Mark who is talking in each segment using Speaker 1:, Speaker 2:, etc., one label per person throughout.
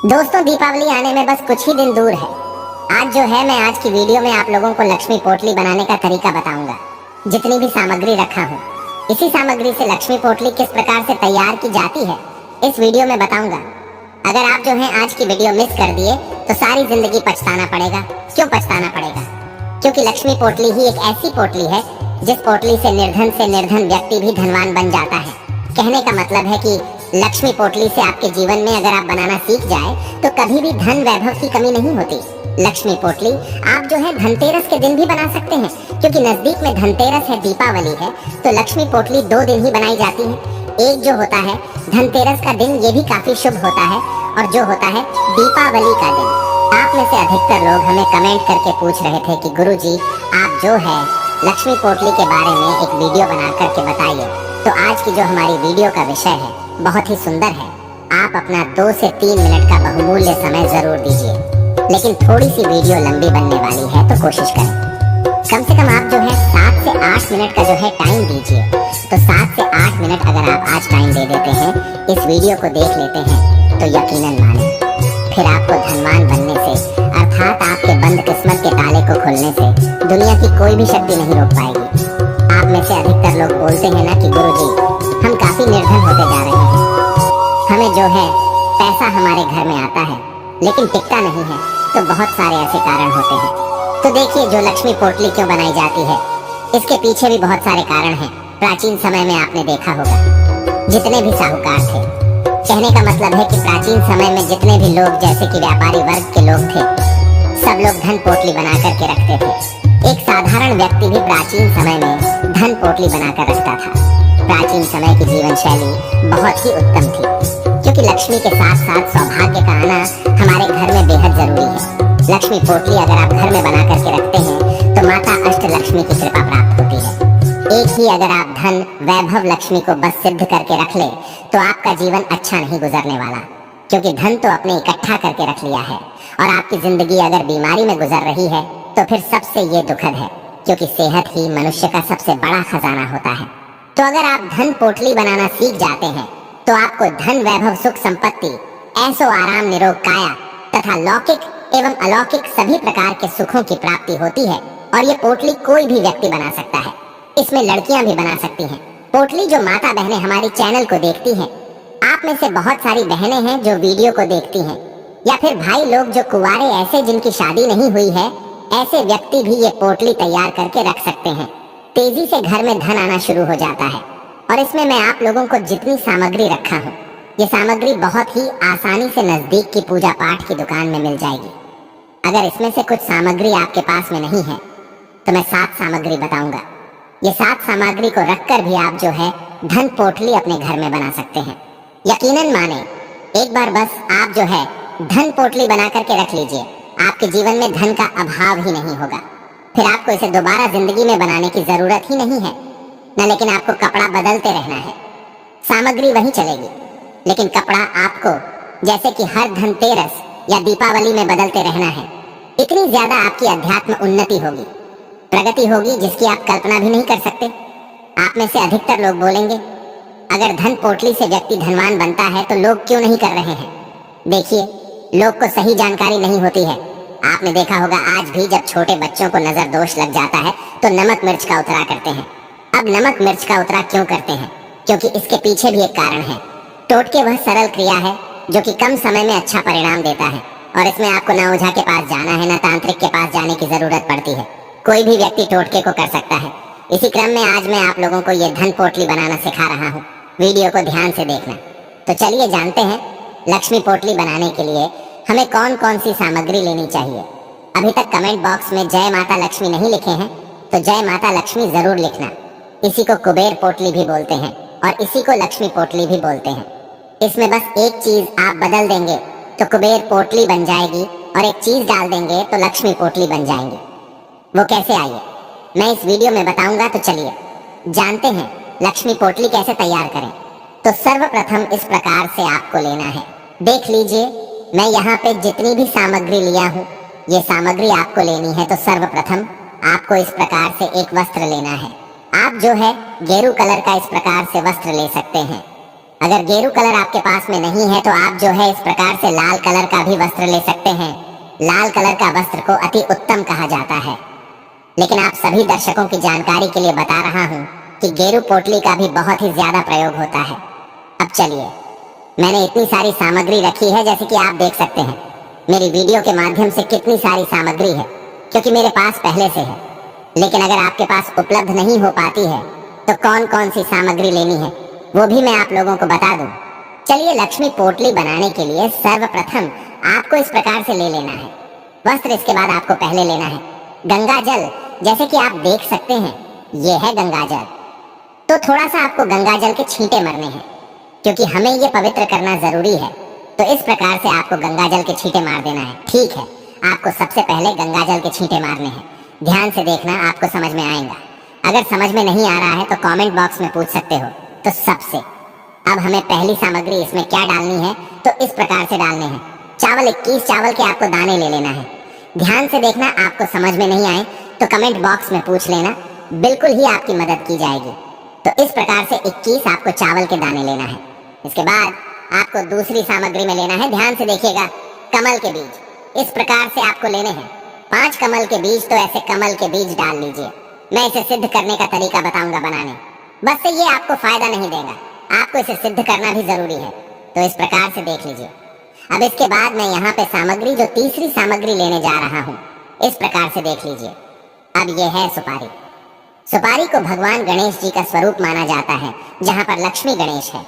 Speaker 1: दोस्तों, दीपावली आने में बस कुछ ही दिन दूर है। आज जो है मैं आज की वीडियो में आप लोगों को लक्ष्मी पोटली बनाने का तरीका बताऊंगा। जितनी भी सामग्री रखा हूँ, इसी सामग्री से लक्ष्मी पोटली किस प्रकार से तैयार की जाती है इस वीडियो में बताऊंगा। अगर आप जो है आज की वीडियो मिस कर दिए तो सारी जिंदगी पछताना पड़ेगा। क्यों पछताना पड़ेगा? क्योंकि लक्ष्मी पोटली ही एक ऐसी पोटली है जिस पोटली से निर्धन व्यक्ति भी धनवान बन जाता है। कहने का मतलब है कि लक्ष्मी पोटली से आपके जीवन में अगर आप बनाना सीख जाए तो कभी भी धन वैभव की कमी नहीं होती। लक्ष्मी पोटली आप जो है धनतेरस के दिन भी बना सकते हैं, क्योंकि नजदीक में धनतेरस है, दीपावली है, तो लक्ष्मी पोटली 2 दिन ही बनाई जाती है। एक जो होता है धनतेरस का दिन, ये भी काफी शुभ होता है, और जो होता है दीपावली का दिन। आप में से अधिकतर लोग हमें कमेंट करके पूछ रहे थे कि गुरुजी आप जो है लक्ष्मी पोटली के बारे में एक वीडियो बना करके बताइए। तो आज की जो हमारी वीडियो का विषय है बहुत ही सुंदर है। आप अपना 2 से 3 मिनट का बहुमूल्य समय जरूर दीजिए, लेकिन थोड़ी सी वीडियो लंबी बनने वाली है तो कोशिश करें। कम से कम आप जो है 7 से 8 मिनट का जो है टाइम दीजिए। तो 7 से 8 मिनट अगर आप आज टाइम दे देते हैं, इस वीडियो को देख लेते हैं, तो यकीनन माने फिर आपको धनवान बनने से, अर्थात आपके बंद किस्मत के ताले को खोलने से दुनिया की कोई भी शक्ति नहीं रोक पाएगी। आप में से अधिकतर लोग बोलते हैं ना कि गुरुजी हम काफी निर्धन होते जा रहे हैं, हमें जो है पैसा हमारे घर में आता है लेकिन टिकता नहीं है। तो बहुत सारे ऐसे कारण होते हैं। तो देखिए, जो लक्ष्मी पोटली क्यों बनाई जाती है, इसके पीछे भी बहुत सारे कारण हैं। प्राचीन समय में आपने देखा होगा, जितने भी साहूकार थे, कहने का मतलब है कि प्राचीन समय में जितने भी लोग जैसे कि व्यापारी वर्ग के लोग थे, सब लोग धन पोटली बना करके रखते थे। एक साधारण व्यक्ति भी प्राचीन समय में धन पोटली बनाकर रखता था। प्राचीन समय की जीवन शैली बहुत ही उत्तम थी, क्योंकि लक्ष्मी के साथ साथ सौभाग्य का आना हमारे घर में बेहद जरूरी है। लक्ष्मी पोटली अगर आप घर में बना करके रखते हैं तो माता अष्ट लक्ष्मी की कृपा प्राप्त होती है। एक ही अगर आप धन वैभव लक्ष्मी को बस सिद्ध करके रख ले तो आपका जीवन अच्छा नहीं गुजरने वाला, क्योंकि धन तो आपने इकट्ठा करके रख लिया है। और आपकी जिंदगी अगर बीमारी में गुजर रही है तो फिर सबसे ये दुखद है, क्योंकि सेहत ही मनुष्य का सबसे बड़ा खजाना होता है। तो अगर आप धन पोटली बनाना सीख जाते हैं तो आपको धन वैभव सुख संपत्ति, ऐशो आराम निरोग काया तथा लौकिक एवं अलौकिक सभी प्रकार के सुखों की प्राप्ति होती है। और ये पोटली कोई भी व्यक्ति बना सकता है, इसमें लड़कियां भी बना सकती हैं। पोटली जो माता बहनें हमारी चैनल को देखती हैं, आप में से बहुत सारी बहनें हैं जो वीडियो को देखती हैं, या फिर भाई लोग जो कुंवारे ऐसे जिनकी शादी नहीं हुई है, ऐसे व्यक्ति भी ये पोटली तैयार करके रख सकते हैं। तेजी से घर में धन आना शुरू हो जाता है। और इसमें मैं आप लोगों को जितनी सामग्री रखा हूँ, ये सामग्री बहुत ही आसानी से नजदीक की पूजा पाठ की दुकान में मिल जाएगी। अगर इसमें से कुछ सामग्री आपके पास में नहीं है तो मैं 7 सामग्री बताऊंगा। ये 7 सामग्री को रखकर भी आप जो है धन पोटली अपने घर में बना सकते हैं। यकीनन माने, एक बार बस आप जो है धन पोटली बना करके रख लीजिए, आपके जीवन में धन का अभाव ही नहीं होगा। फिर आपको इसे दोबारा जिंदगी में बनाने की जरूरत ही नहीं है न, लेकिन आपको कपड़ा बदलते रहना है। सामग्री वही चलेगी, लेकिन कपड़ा आपको जैसे कि हर धनतेरस या दीपावली में बदलते रहना है। इतनी ज्यादा आपकी अध्यात्म उन्नति होगी, प्रगति होगी, जिसकी आप कल्पना भी नहीं कर सकते। आप में से अधिकतर लोग बोलेंगे अगर धन पोटली से व्यक्ति धनवान बनता है तो लोग क्यों नहीं कर रहे हैं? देखिए, लोग को सही जानकारी नहीं होती है। आपने देखा होगा आज भी जब छोटे बच्चों को नजर दोष लग जाता है तो नमक मिर्च का उतरा करते हैं। अब नमक मिर्च का उतरा क्यों करते हैं? क्योंकि इसके पीछे भी एक कारण है। टोटके वह सरल क्रिया है जो कि कम समय में अच्छा परिणाम देता है, और इसमें आपको न ओझा के पास जाना है, न तांत्रिक के पास जाने की जरूरत पड़ती है। कोई भी व्यक्ति टोटके को कर सकता है। इसी क्रम में आज मैं आप लोगों को ये धन पोटली बनाना सिखा रहा हूँ। वीडियो को ध्यान से देखना। तो चलिए जानते हैं लक्ष्मी पोटली बनाने के लिए हमें कौन कौन सी सामग्री लेनी चाहिए। अभी तक कमेंट बॉक्स में जय माता लक्ष्मी नहीं लिखे हैं तो जय माता लक्ष्मी जरूर लिखना। इसी को कुबेर पोटली भी बोलते हैं और इसी को लक्ष्मी पोटली भी बोलते हैं। इसमें बस एक चीज आप बदल देंगे तो कुबेर पोटली बन जाएगी, और एक चीज डाल देंगे तो लक्ष्मी पोटली बन जाएंगी। वो कैसे, आइए मैं इस वीडियो में बताऊंगा। तो चलिए जानते हैं लक्ष्मी पोटली कैसे तैयार करें। तो सर्वप्रथम इस प्रकार से आपको लेना है। देख लीजिए, मैं यहाँ पे जितनी भी सामग्री लिया हूँ, ये सामग्री आपको लेनी है। तो सर्वप्रथम आपको इस प्रकार से एक वस्त्र लेना है। आप जो है गेरू कलर का इस प्रकार से वस्त्र ले सकते हैं। अगर गेरू कलर आपके पास में नहीं है तो आप जो है इस प्रकार से लाल कलर का भी वस्त्र ले सकते हैं। लाल कलर का वस्त्र को अति उत्तम कहा जाता है। लेकिन आप सभी दर्शकों की जानकारी के लिए बता रहा हूँ कि गेरू पोटली का भी बहुत ही ज्यादा प्रयोग होता है। अब चलिए, मैंने इतनी सारी सामग्री रखी है, जैसे कि आप देख सकते हैं मेरी वीडियो के माध्यम से कितनी सारी सामग्री है, क्योंकि मेरे पास पहले से है। लेकिन अगर आपके पास उपलब्ध नहीं हो पाती है तो कौन कौन सी सामग्री लेनी है वो भी मैं आप लोगों को बता दूं। चलिए, लक्ष्मी पोटली बनाने के लिए सर्वप्रथम आपको इस प्रकार से ले लेना है वस्त्र। इसके बाद आपको पहले लेना है गंगा जल। जैसे कि आप देख सकते हैं ये है गंगा जल। तो थोड़ा सा आपको गंगा जल के छींटे मरने हैं, क्योंकि हमें ये पवित्र करना जरूरी है। तो इस प्रकार से आपको गंगा जल के छींटे मार देना है। ठीक है, आपको सबसे पहले गंगा जल के छींटे मारने हैं। ध्यान से देखना, आपको समझ में आएगा। अगर समझ में नहीं आ रहा है तो कमेंट बॉक्स में पूछ सकते हो। तो सबसे अब हमें पहली सामग्री इसमें क्या डालनी है, तो इस प्रकार से डालने हैं चावल। 21 चावल के आपको दाने ले लेना है। ध्यान से देखना, आपको समझ में नहीं आए तो कमेंट बॉक्स में पूछ लेना, बिल्कुल ही आपकी मदद की जाएगी। तो इस प्रकार से 21 आपको चावल के दाने लेना है। इसके बाद आपको दूसरी सामग्री में लेना है, ध्यान से देखिएगा, कमल के बीज। इस प्रकार से आपको लेने हैं 5 कमल के बीज। तो ऐसे कमल के बीज डाल लीजिए। मैं इसे सिद्ध करने का तरीका बताऊंगा बनाने, बस से ये आपको फायदा नहीं देगा, आपको इसे सिद्ध करना भी जरूरी है। तो इस प्रकार से देख लीजिए। अब इसके बाद मैं यहाँ पे सामग्री, जो तीसरी सामग्री लेने जा रहा हूँ, इस प्रकार से देख लीजिए। अब ये है सुपारी। सुपारी को भगवान गणेश जी का स्वरूप माना जाता है। जहाँ पर लक्ष्मी गणेश है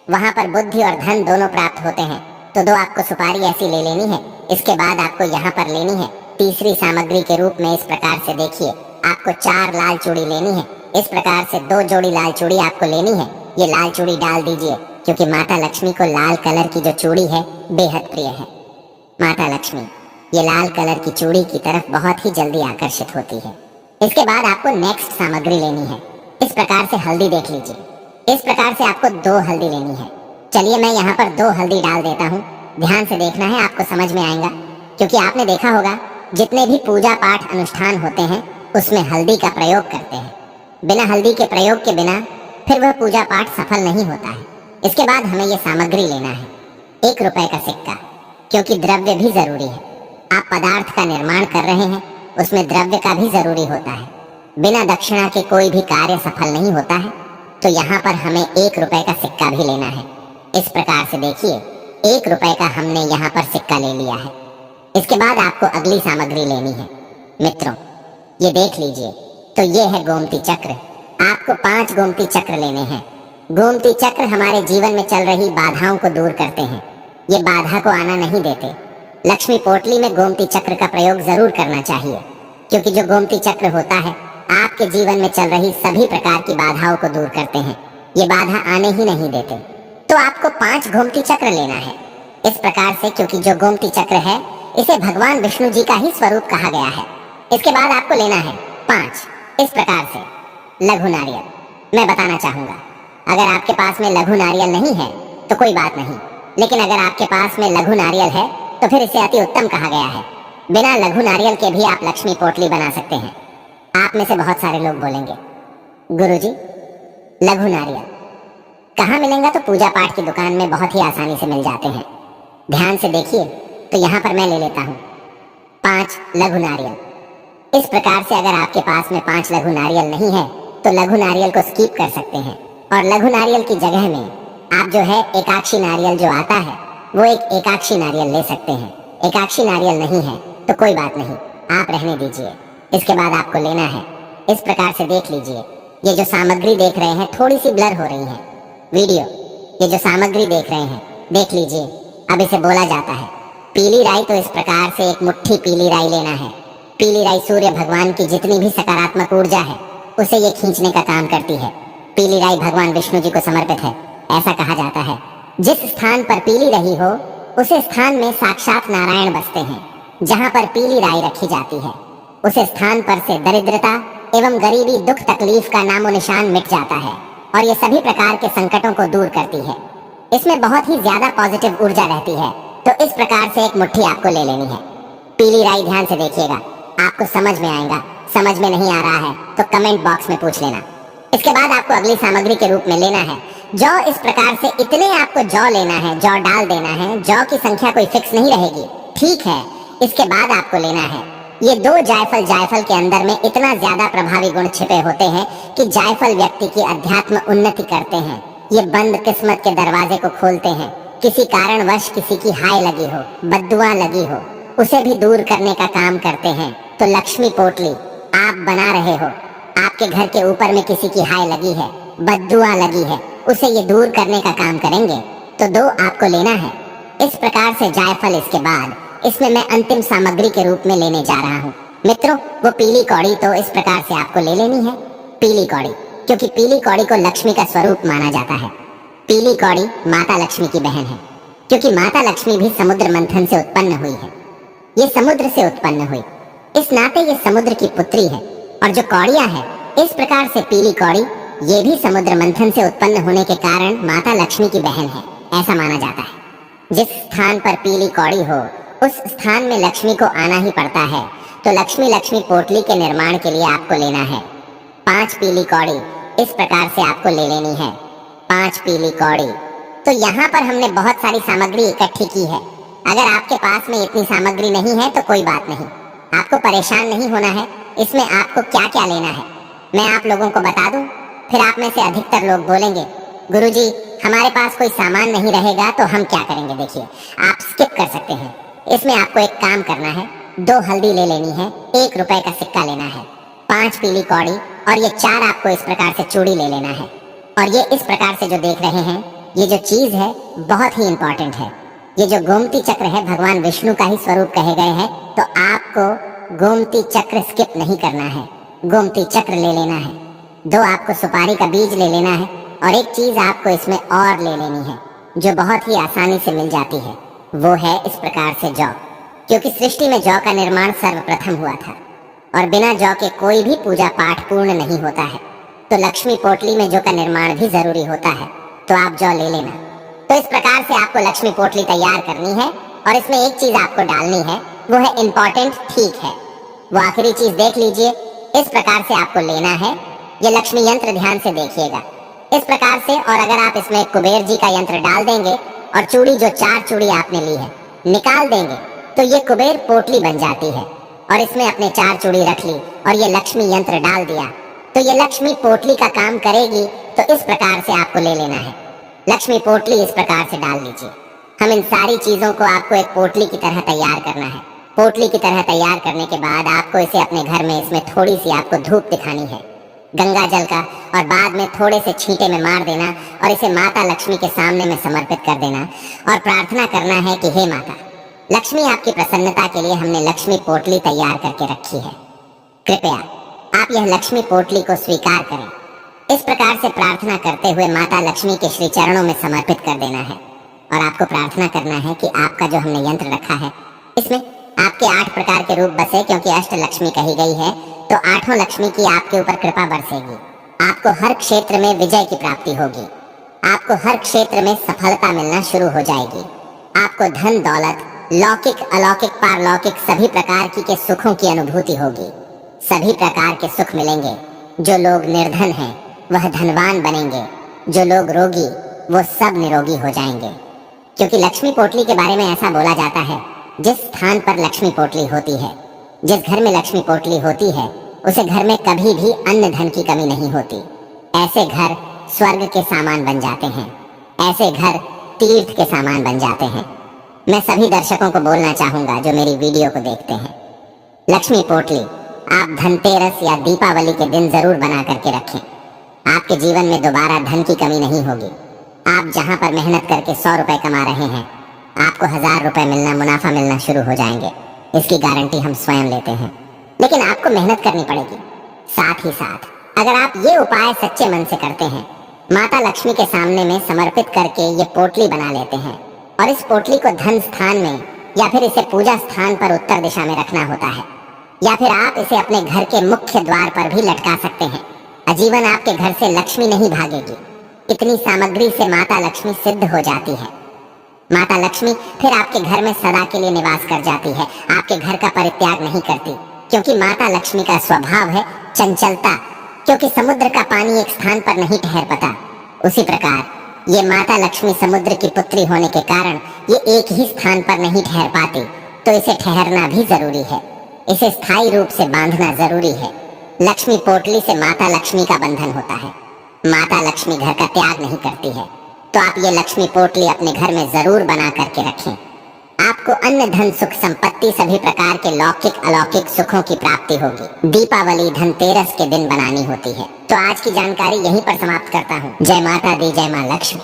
Speaker 1: वहाँ पर बुद्धि और धन दोनों प्राप्त होते हैं। तो 2 आपको सुपारी ऐसी ले लेनी है। इसके बाद आपको यहाँ पर लेनी है तीसरी सामग्री के रूप में। इस प्रकार से देखिए, आपको 4 लाल चूड़ी लेनी है। इस प्रकार से 2 जोड़ी लाल चूड़ी आपको लेनी है। ये लाल चूड़ी डाल दीजिए, क्योंकि माता लक्ष्मी को लाल कलर की जो चूड़ी है बेहद प्रिय है। माता लक्ष्मी ये लाल कलर की चूड़ी की तरफ बहुत ही जल्दी आकर्षित होती है। इसके बाद आपको नेक्स्ट सामग्री लेनी है। इस प्रकार से हल्दी देख लीजिए। इस प्रकार से आपको 2 हल्दी लेनी है। चलिए, मैं यहाँ पर 2 हल्दी डाल देता हूँ। ध्यान से देखना है, आपको समझ में आएगा, क्योंकि आपने देखा होगा जितने भी पूजा पाठ अनुष्ठान होते हैं उसमें हल्दी का प्रयोग करते हैं। बिना हल्दी के प्रयोग के बिना फिर वह पूजा पाठ सफल नहीं होता है। इसके बाद हमें यह सामग्री लेना है 1 रुपए का सिक्का, क्योंकि द्रव्य भी जरूरी है। आप पदार्थ का निर्माण कर रहे हैं, उसमें द्रव्य का भी जरूरी होता है। बिना दक्षिणा के कोई भी कार्य सफल नहीं होता है। तो यहाँ पर हमें 1 रुपए का सिक्का भी लेना है। इस प्रकार से देखिए, 1 रुपए का हमने यहाँ पर सिक्का ले लिया है। इसके बाद आपको अगली सामग्री लेनी है। मित्रों, ये देख लीजिए, तो ये है गोमती चक्र। आपको 5 गोमती चक्र लेने हैं। गोमती चक्र हमारे जीवन में चल रही बाधाओं को दूर करते हैं। ये बाधा को आना नहीं देते। लक्ष्मी पोटली में गोमती चक्र का प्रयोग जरूर करना चाहिए, क्योंकि जो गोमती चक्र होता है आपके जीवन में चल रही सभी प्रकार की बाधाओं को दूर करते हैं। ये बाधा आने ही नहीं देते। तो आपको 5 गोमती चक्र लेना है। इस प्रकार से, क्योंकि जो गोमती चक्र है इसे भगवान विष्णु जी का ही स्वरूप कहा गया है। इसके बाद आपको लेना है 5 इस प्रकार से लघु नारियल। मैं बताना चाहूंगा, अगर आपके पास में लघु नारियल नहीं है तो कोई बात नहीं, लेकिन अगर आपके पास में लघु नारियल है तो फिर इसे अति उत्तम कहा गया है। बिना लघु नारियल के भी आप लक्ष्मी पोटली बना सकते हैं। आप में से बहुत सारे लोग बोलेंगे, गुरुजी लघु नारियल कहाँ मिलेंगे? तो पूजा पाठ की दुकान में बहुत ही आसानी से मिल जाते हैं। ध्यान से देखिए, तो यहाँ पर मैं ले लेता हूँ 5 लघु नारियल। इस प्रकार से अगर आपके पास में 5 लघु नारियल नहीं है तो लघु नारियल को स्किप कर सकते हैं, और लघु नारियल की जगह में आप जो है एकाक्षी नारियल जो आता है वो एक एकाक्षी नारियल ले सकते हैं। एकाक्षी नारियल नहीं है तो कोई बात नहीं, आप रहने दीजिए। इसके बाद आपको लेना है, इस प्रकार से देख लीजिए, ये जो सामग्री देख रहे हैं थोड़ी सी ब्लर हो रही है वीडियो। ये जो सामग्री देख रहे हैं देख लीजिए। अब इसे बोला जाता है पीली राई। तो इस प्रकार से एक मुट्ठी पीली राई लेना है। पीली राई सूर्य भगवान की जितनी भी सकारात्मक ऊर्जा है उसे ये खींचने का काम करती है। पीली राई भगवान विष्णु जी को समर्पित है। ऐसा कहा जाता है जिस स्थान पर पीली रही हो उस स्थान में साक्षात नारायण बसते हैं। जहाँ पर पीली राई रखी जाती है उस स्थान पर से दरिद्रता एवं गरीबी, दुख तकलीफ का नामो निशान मिट जाता है, और ये सभी प्रकार के संकटों को दूर करती है। इसमें बहुत ही ज्यादा पॉजिटिव ऊर्जा रहती है। तो इस प्रकार से एक मुट्ठी आपको ले लेनी है पीली राई। ध्यान से देखिएगा, आपको समझ में आएगा। समझ में नहीं आ रहा है तो कमेंट बॉक्स में पूछ लेना। इसके बाद आपको अगली सामग्री के रूप में लेना है जौ इस प्रकार से इतने आपको जौ लेना है, जौ डाल देना है। जौ की संख्या कोई फिक्स नहीं रहेगी, ठीक है। इसके बाद आपको लेना है ये 2 जायफल। जायफल के अंदर में इतना ज्यादा प्रभावी गुण छिपे होते हैं कि जायफल व्यक्ति की अध्यात्म उन्नति करते हैं। ये बंद किस्मत के दरवाजे को खोलते हैं। किसी कारणवश किसी की हाय लगी हो, बद्दुआ लगी हो, उसे भी दूर करने का काम करते हैं। तो लक्ष्मी पोटली आप बना रहे हो, आपके घर के ऊपर में किसी की हाय लगी है, बद्दुआ लगी है, उसे ये दूर करने का काम करेंगे। तो 2 आपको लेना है। इस प्रकार से जायफल। इसके बाद इसमें मैं अंतिम सामग्री के रूप में लेने जा रहा हूँ मित्रों, वो पीली कौड़ी। तो इस प्रकार से आपको ले लेनी है पीली कौड़ी, क्योंकि पीली कौड़ी को लक्ष्मी का स्वरूप माना जाता है। पीली कौड़ी माता लक्ष्मी की बहन है, क्योंकि माता लक्ष्मी भी समुद्र मंथन से उत्पन्न हुई है। ये समुद्र से उत्पन्न हुई, इस नाते ये समुद्र की पुत्री है। और जो कौड़ियां है, इस प्रकार से पीली कौड़ी ये भी समुद्र मंथन से उत्पन्न होने के कारण माता लक्ष्मी की बहन है, ऐसा माना जाता है। जिस स्थान पर पीली कौड़ी हो, उस स्थान में लक्ष्मी को आना ही पड़ता है। तो लक्ष्मी पोटली के निर्माण के लिए आपको लेना है 5 पीली कौड़ी। इस प्रकार से आपको ले लेनी है 5 पीली कौड़ी। तो यहाँ पर हमने बहुत सारी सामग्री इकट्ठी की है। अगर आपके पास में इतनी सामग्री नहीं है तो कोई बात नहीं, आपको परेशान नहीं होना है। इसमें आपको क्या क्या लेना है मैं आप लोगों को बता दूं, फिर आप में से अधिकतर लोग बोलेंगे गुरुजी हमारे पास कोई सामान नहीं रहेगा तो हम क्या करेंगे। देखिए, आप स्किप कर सकते हैं। इसमें आपको एक काम करना है, 2 हल्दी ले लेनी है, 1 रुपए का सिक्का लेना है, 5 पीली कौड़ी और ये 4 आपको इस प्रकार से चूड़ी ले लेना है। और ये इस प्रकार से जो देख रहे हैं, ये जो चीज है बहुत ही इंपॉर्टेंट है। ये जो गोमती चक्र है भगवान विष्णु का ही स्वरूप कहे गए हैं, तो आपको गोमती चक्र स्किप नहीं करना है, गोमती चक्र ले लेना है। 2 आपको सुपारी का बीज ले लेना है और एक चीज आपको इसमें और ले लेनी है जो बहुत ही आसानी से मिल जाती है, वो है इस प्रकार से जौ। क्योंकि सृष्टि में जौ का निर्माण सर्वप्रथम हुआ था और बिना जौ के कोई भी पूजा पाठ पूर्ण नहीं होता है। तो लक्ष्मी पोटली में जौ का निर्माण भी जरूरी होता है, तो आप जौ ले लेना। तो इस प्रकार से आपको लक्ष्मी पोटली तैयार करनी है और इसमें एक चीज आपको डालनी है, वो है इम्पोर्टेंट, ठीक है। वो आखिरी चीज देख लीजिए, इस प्रकार से आपको लेना है। ये लक्ष्मी यंत्र ध्यान से देखिएगा इस प्रकार से। और अगर आप इसमें कुबेर जी का यंत्र डाल देंगे और चूड़ी जो 4 चूड़ी आपने ली है निकाल देंगे, तो ये कुबेर पोटली बन जाती है। और इसमें अपने 4 चूड़ी रख ली और ये लक्ष्मी यंत्र डाल दिया, तो ये लक्ष्मी पोटली का काम करेगी। तो इस प्रकार से आपको ले लेना है लक्ष्मी पोटली, इस प्रकार से डाल लीजिए। हम इन सारी चीजों को आपको एक पोटली की तरह तैयार करना है। पोटली की तरह तैयार करने के बाद आपको इसे अपने घर में इसमें थोड़ी सी आपको धूप दिखानी है गंगा जल का, और बाद में थोड़े से छींटे में मार देना और इसे माता लक्ष्मी के सामने में समर्पित कर देना और प्रार्थना करना है कि हे माता लक्ष्मी, आपकी प्रसन्नता के लिए हमने लक्ष्मी पोटली तैयार करके रखी है, कृपया आप यह लक्ष्मी पोटली को स्वीकार करें। इस प्रकार से प्रार्थना करते हुए माता लक्ष्मी के श्री चरणों में समर्पित कर देना है। और आपको प्रार्थना करना है कि आपका जो हमने यंत्र रखा है इसमें आपके 8 प्रकार के रूप बसे, क्योंकि अष्ट लक्ष्मी कही गई है, तो 8 लक्ष्मी की आपके ऊपर कृपा बरसेगी। आपको हर क्षेत्र में विजय की प्राप्ति होगी, आपको हर क्षेत्र में सफलता मिलना शुरू हो जाएगी। आपको धन दौलत, लौकिक अलौकिक पारलौकिक सभी प्रकार के सुखों की अनुभूति होगी। सभी प्रकार के सुख मिलेंगे। जो लोग निर्धन हैं वह धनवान बनेंगे, जो लोग रोगी वो सब निरोगी हो जाएंगे। क्योंकि लक्ष्मी पोटली के बारे में ऐसा बोला जाता है, जिस स्थान पर लक्ष्मी पोटली होती है, जिस घर में लक्ष्मी पोटली होती है, उसे घर में कभी भी अन्न धन की कमी नहीं होती। ऐसे घर स्वर्ग के सामान बन जाते हैं, ऐसे घर तीर्थ के सामान बन जाते हैं। मैं सभी दर्शकों को बोलना चाहूंगा जो मेरी वीडियो को देखते हैं, लक्ष्मी पोटली आप धनतेरस या दीपावली के दिन जरूर बना करके रखें। आपके जीवन में दोबारा धन की कमी नहीं होगी। आप जहां पर मेहनत करके 100 रुपए कमा रहे हैं, आपको 1000 रुपए मिलना, मुनाफा मिलना शुरू हो जाएंगे। इसकी गारंटी हम स्वयं लेते हैं। लेकिन आपको मेहनत करनी पड़ेगी। साथ ही साथ अगर आप ये उपाय सच्चे मन से करते हैं, माता लक्ष्मी के सामने में समर्पित करके ये पोटली बना लेते हैं, और इस पोटली को धन स्थान में या फिर इसे पूजा स्थान पर उत्तर दिशा में रखना होता है, या फिर आप इसे अपने घर के मुख्य द्वार पर भी लटका सकते हैं। आजीवन आपके घर से लक्ष्मी नहीं भागेगी। इतनी सामग्री से माता लक्ष्मी सिद्ध हो जाती है। माता लक्ष्मी फिर आपके घर में सदा के लिए निवास कर जाती है, आपके घर का परित्याग नहीं करती। क्योंकि माता लक्ष्मी का स्वभाव है चंचलता। क्योंकि समुद्र का पानी एक स्थान पर नहीं ठहर पाता, उसी प्रकार ये माता लक्ष्मी समुद्र की पुत्री होने के कारण ये एक ही स्थान पर नहीं ठहर पाती, तो इसे ठहरना भी जरूरी है। इसे स्थायी रूप से बांधना जरूरी है। लक्ष्मी पोटली से माता लक्ष्मी का बंधन होता है। माता लक्ष्मी घर का त्याग नहीं करती है, तो आप ये लक्ष्मी पोटली अपने घर में जरूर बना करके रखें। आपको अन्न धन सुख संपत्ति सभी प्रकार के लौकिक अलौकिक सुखों की प्राप्ति होगी। दीपावली धनतेरस के दिन बनानी होती है। तो आज की जानकारी यहीं पर समाप्त करता हूँ। जय माता दी, जय माँ लक्ष्मी।